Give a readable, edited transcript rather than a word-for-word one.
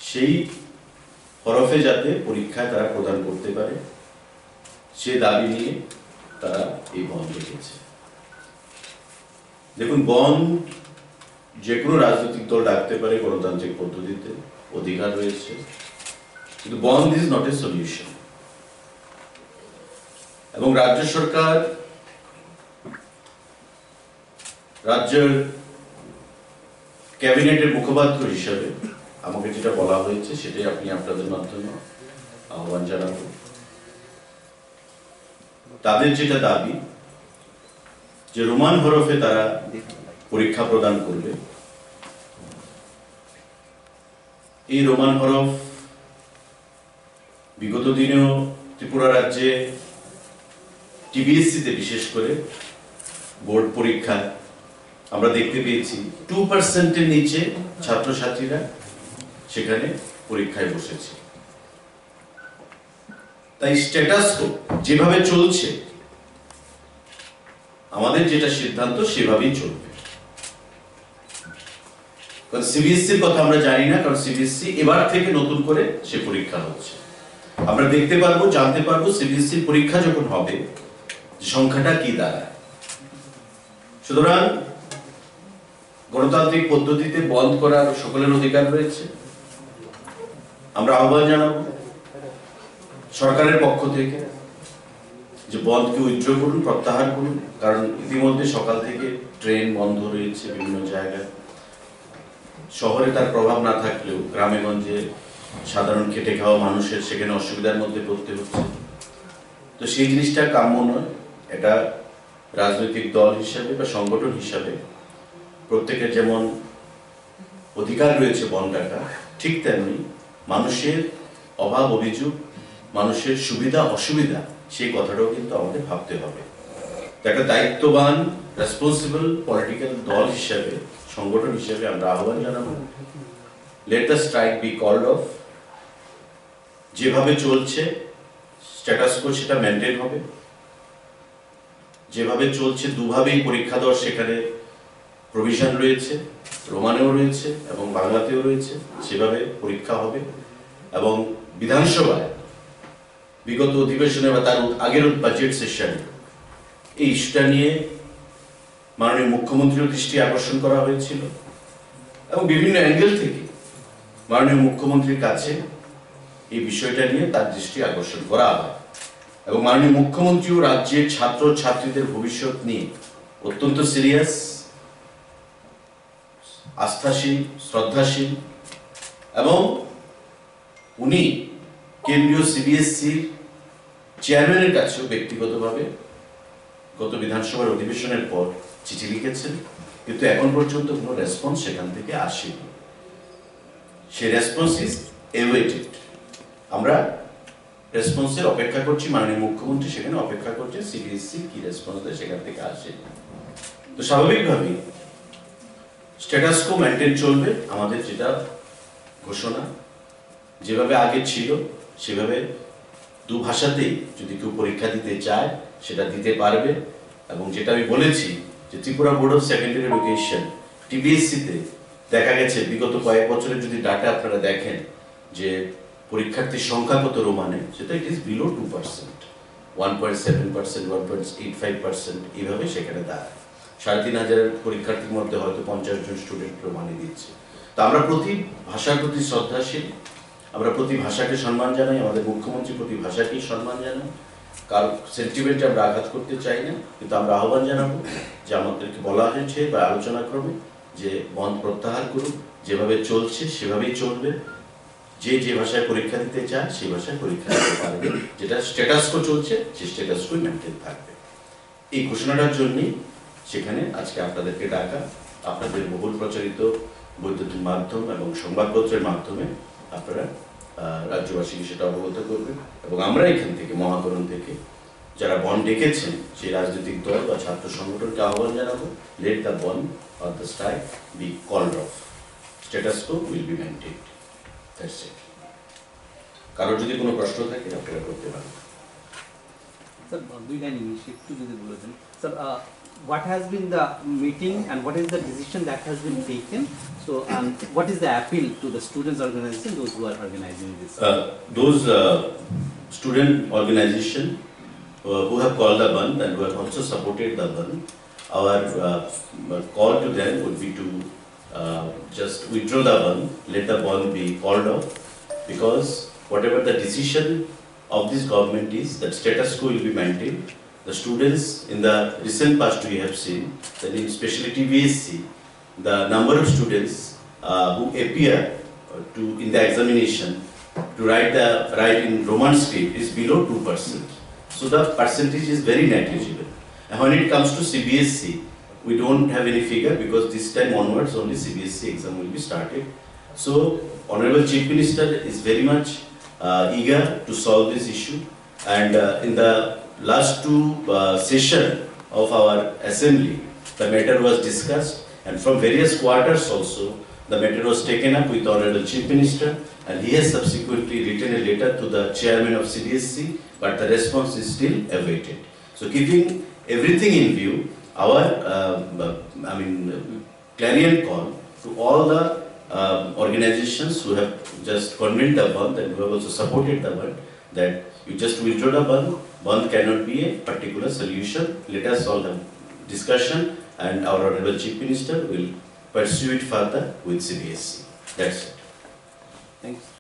সেই হরফে যাতে পরীক্ষায় তারা প্রদান করতে পারে সে দাবি নিয়ে তারা এই বন্ধ রেখেছে। দেখুন, বন্ধ যে কোনো রাজনৈতিক দল ডাকতে পারে, গণতান্ত্রিক পদ্ধতিতে অধিকার রয়েছে, কিন্তু বন্ধ ইজ নট এ সলিউশন। এবং রাজ্য সরকার, রাজ্যের ক্যাবিনেটের মুখপাত্র হিসাবে আমাকে যেটা বলা হয়েছে সেটাই আপনি আপনাদের মাধ্যমে আহ্বান জানাবো। তাদের যেটা দাবি যে রোমান হরফে তারা পরীক্ষা প্রদান করবে। এই রোমান হরফ বিগত দিনেও ত্রিপুরা রাজ্যে টিবিএসসিতে বিশেষ করে বোর্ড পরীক্ষা আমরা দেখতে পেয়েছি 2% নিচে ছাত্রছাত্রীরা সেখানে পরীক্ষায় বসেছে। তাই স্ট্যাটাস যেভাবে চলছে, আমাদের যেটা সিদ্ধান্ত সেভাবেই চলবে। কারণ সিবিএসসির কথা আমরা জানি না, কারণ সিবিএসসি এবার থেকে নতুন করে সে পরীক্ষা হচ্ছে। আমরা দেখতে পারবো, জানতে পারবো সিবিএসসির পরীক্ষা যখন হবে সংখ্যাটা কি দাঁড়ায়। সুতরাং গণতান্ত্রিক পদ্ধতিতে বন্ধ করার সকলের অধিকার রয়েছে। আমরা আহ্বান জানাবো সরকারের পক্ষ থেকে যে বন্ধকে উইথড্র করুন, প্রত্যাহার করুন। কারণ ইতিমধ্যে সকাল থেকে ট্রেন বন্ধ রয়েছে বিভিন্ন জায়গায়। শহরে তার প্রভাব না থাকলেও গ্রামে গঞ্জে সাধারণ খেটে খাওয়া মানুষের সেখানে অসুবিধার মধ্যে পড়তে হচ্ছে। তো সেই জিনিসটা কাম্য নয়। এটা রাজনৈতিক দল হিসাবে বা সংগঠন হিসাবে প্রত্যেকের যেমন অধিকার রয়েছে বন্ধ রাখা, ঠিক তেমনি মানুষের অভাব অভিযোগ, মানুষের সুবিধা অসুবিধা, সেই কথাটাও কিন্তু আমাদের ভাবতে হবে। একটা দায়িত্ববান রেসপন্সিবল পলিটিক্যাল দল হিসাবে, সংগঠন হিসাবে আমরা আহ্বান জানাবো, let the strike be called off. যেভাবে চলছে স্ট্যাটাস কো সেটা মেনটেন হবে। যেভাবে চলছে দুভাবেই পরীক্ষা দেওয়ার সেখানে প্রভিশন রয়েছে, রোমানেও রয়েছে এবং বাংলাতেও রয়েছে, সেভাবে পরীক্ষা হবে। এবং বিধানসভায় বিগত অধিবেশনে বা তার আগের বাজেট সেশনে এই ইস্যুটা নিয়ে মাননীয় মুখ্যমন্ত্রীর দৃষ্টি আকর্ষণ করা হয়েছিল এবং বিভিন্ন অ্যাঙ্গেল থেকে মাননীয় মুখ্যমন্ত্রীর কাছে এই বিষয়টা নিয়ে তার দৃষ্টি আকর্ষণ করা হয়। এবং মাননীয় মুখ্যমন্ত্রীও রাজ্যের ছাত্র ছাত্রীদের ভবিষ্যৎ নিয়ে অত্যন্ত সিরিয়াস, আস্থাশীল, শ্রদ্ধাশীল এবং উনি কেন্দ্রীয় সিবিএসসির চেয়ারম্যানের কাছেও ব্যক্তিগতভাবে গত বিধানসভার অধিবেশনের পর চিঠি লিখেছেন, কিন্তু এখন পর্যন্ত কোনো রেসপন্স সেখান থেকে আসেনি। সেই রেসপন্স ইজ এওয়েটেড। আমরা রেসপন্সের অপেক্ষা করছি। মাননীয় মুখ্যমন্ত্রী সেখানে অপেক্ষা করছে সিবিএসসি কি রেসপন্স দেয়, সেখান থেকে আসে। তো স্বাভাবিকভাবেই স্ট্যাটাস কো মেনটেন চলবে। আমাদের যেটা ঘোষণা, যেভাবে আগে ছিল সেভাবে দু ভাষাতেই যদি কেউ পরীক্ষা দিতে চায় সেটা দিতে পারবে। এবং যেটা আমি বলেছি যে Tripura board of secondary education টিবিএসসিতে দেখা গেছে বিগত কয়েক বছরের যদি ডাটা আপনারা দেখেন যে পরীক্ষার্থীর সংখ্যা কত রোমানে, সেটা ইট ইজ বিলো 2%, 1.7%, 1.85% এইভাবে সেখানে দাঁড়ায়। 3,500 পরীক্ষার্থীর মধ্যে হয়তো 50 জন স্টুডেন্ট রোমানে দিচ্ছে। তো আমরা প্রতি ভাষার প্রতি শ্রদ্ধাশীল, আমরা প্রতি ভাষাকে সম্মান জানাই, আমাদের মুখ্যমন্ত্রী প্রতি ভাষাকেই সম্মান জানাই। কারো সেন্টিমেন্টে আমরা আঘাত করতে চাই না, কিন্তু আমরা আহ্বান জানাবো যে আমাদেরকে বলা হয়েছে বা আলোচনা ক্রমে যে বন্ধ প্রত্যাহার করুন, যেভাবে চলছে সেভাবেই চলবে। যে যে ভাষায় পরীক্ষা দিতে চায় সেই ভাষায় পরীক্ষা দিতে পারবে। যেটা স্ট্যাটাস কো চলছে সেই স্ট্যাটাস কো মেনটেন থাকবে। এই ঘোষণাটার জন্যই সেখানে আজকে আপনাদেরকে ডাকা। আপনাদের বহুল প্রচারিত বৈদ্যুতিন মাধ্যম এবং সংবাদপত্রের মাধ্যমে আপনারা রাজ্যবাসীকে সেটা অবগত করবেন। এবং আমরা এখান থেকে মহাকরণ থেকে যারা বন ডেকেছেন সেই রাজনৈতিক দল বা ছাত্র সংগঠনকে আহ্বান জানাবো, let the bandh or the strike be called off. Status quo will be maintained. That's it. কারোর যদি কোনো প্রশ্ন থাকে আপনারা করতে পারেন। স্যার দুইটা জিনিস একটু যদি বলে দেন। Sir what has been the meeting and what is the decision that has been taken? So, what is the appeal to the students' organization, those who are organizing this? Those student organization who have called the Bandh and who have also supported the Bandh, our call to them would be to just withdraw the Bandh, let the Bandh be called off, because whatever the decision of this government is, that status quo will be maintained. The students in the recent past we have seen that in specialty VSC, the number of students who appear in the examination to write in Roman script is below 2%. So the percentage is very negligible. And when it comes to CBSE, we don't have any figure because this time onwards only CBSE exam will be started. So Honorable Chief Minister is very much eager to solve this issue, and in the last two sessions of our assembly, the matter was discussed, and from various quarters also the matter was taken up with the Honorable Chief Minister, and he has subsequently written a letter to the chairman of CBSE, but the response is still awaited. So keeping everything in view, our clarion call to all the organizations who have just convened the Bandh and who have also supported the Bandh, that you just withdraw the Bandh. Bandh cannot be a particular solution. Let us all have discussion, and our Honorable Chief Minister will pursue it further with CBSE. That's it. Thanks.